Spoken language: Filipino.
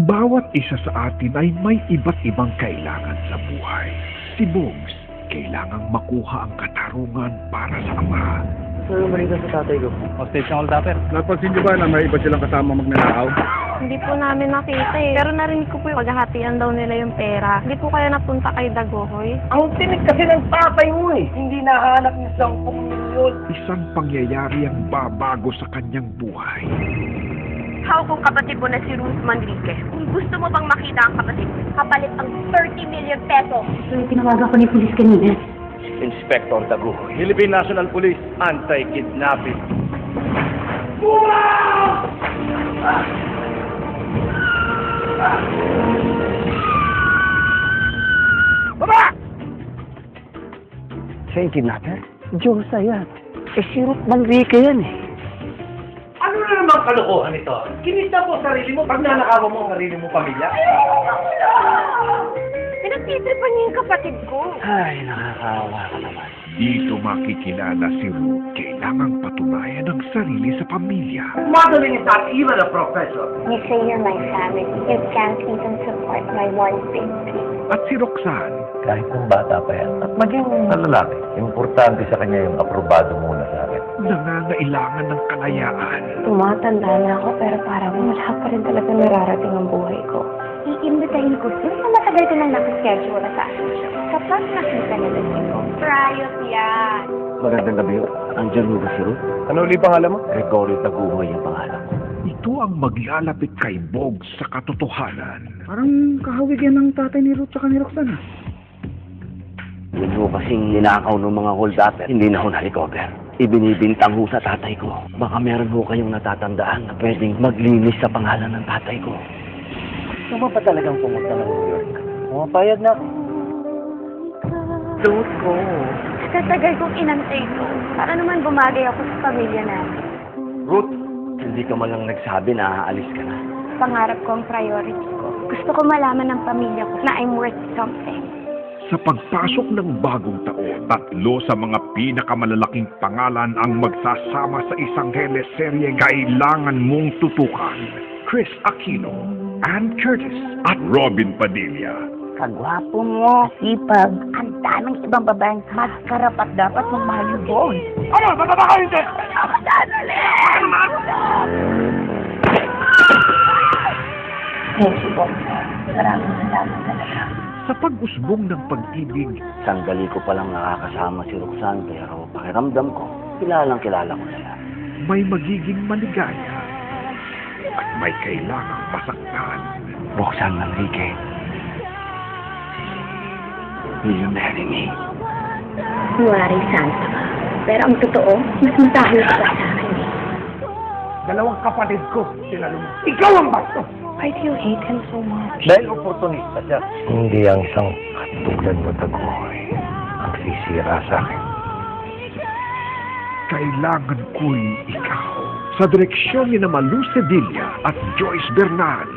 Bawat isa sa atin ay may iba't ibang kailangan sa buhay. Si Bogs, kailangang makuha ang katarungan para sa ama. Saan naman rin sa tatay ko? Hostage ng all dapper. Napansin niyo ba na may iba silang kasama magnanakaw? Hindi po namin nakita eh. Pero narinig ko po yung paghahatian daw nila yung pera. Hindi po kaya napunta kay Dagohoy. Ang tinig kasi ng tatay mo eh. Hindi nahanap ng 10 milyon. Isang pangyayari ang babago sa kanyang buhay. Hawak kong kapatid mo na si Ruth Manrique. Kung gusto mo bang makita ang kapatid mo, kapalit ang 30 million pesos. So, tinawagan ko ni police kanina. Inspector Daguhoy. Philippine National Police, anti-kidnapping. Baba! Siya yung kidnapper? Diyosa yan. Eh, si Ruth Manrique yan eh. Ano na naman kalokohan ito? Kinita mo sarili mo pag nanakawa mo ang sarili mo pamilya? Pinagtitripan niya yung kapatid ko. Ay, nakakaawa ka naman. Dito makikilala si Ruth. Kailangang patunayan ang sarili sa pamilya. Modeling is not even a profession. You say you're my family. You can't even support my one big dream. At si Roxanne, Kahit ng bata pa yan. At maging lalaki. Importante sa kanya yung aprobado muna sa akin. nangangailangan ng kalayaan. Tumatanda na ako pero parang wala pa rin talaga nararating ang buhay ko. Iimbitahin ko dun na matagal ko nang nakaschedule sa akin. Kapag nakita nila ko, Priot yan. Magandang gabi ho. Andiyan mo ba si Ruth? Ano ulit pangalan mo? Gregorio Daguhoy yung pangalan ko. Ito ang maglalapit kay Bogs sa katotohanan. Parang kahawig yan ng tatay ni Ruth tsaka ni Roxanne. Yun ho kasing ninakaw ng mga hold-upper, hindi na ho na-recover. Ibinibintang ho sa tatay ko. Baka meron ho kayong natatandaan na pwedeng maglinis sa pangalan ng tatay ko. Gusto mo ba talagang pumunta ng New York? Pumapayag na ako. Don't go. Sa tagal kong inantay ko, para naman bumagay ako sa pamilya namin. Ruth, hindi ka man lang nagsabi na aalis ka na. Pangarap ko ang priority ko. Gusto ko malaman ng pamilya ko na I'm worth something. Sa pagpasok ng bagong taon, 3 sa mga pinakamalalaking pangalan ang magsasama sa isang teleserye kailangan mong tutukan. Chris Aquino, Ann Curtis, at Robin Padilla. kagwapo mo, sipag, ang daming ibang babaeng magkarapat dapat mong mahal yung boy. Ano? Bababa ka hindi! Thank you, boy. Maraming salamat talaga. Sa pag-usbong ng pag-ibig, Sandali ko palang nakakasama si Roxanne, pero pakiramdam ko, kilala ko na yan. may magiging maligaya at may kailangang masaktan. Roxanne Manrique, will you marry me? Huwari santa ka. Pero ang totoo, mas matahol ka pa sa akin eh. Dalawang kapatid ko, tinalo mo. Ikaw ang basto! Why do you hate him so much? Dahil oportunista siya. Hindi ang isang katulad mo, Daguhoy, ang sisira sa akin. Kailangan ko'y ikaw. Sa direksyon ni na Malu Sevilla at Joyce Bernal.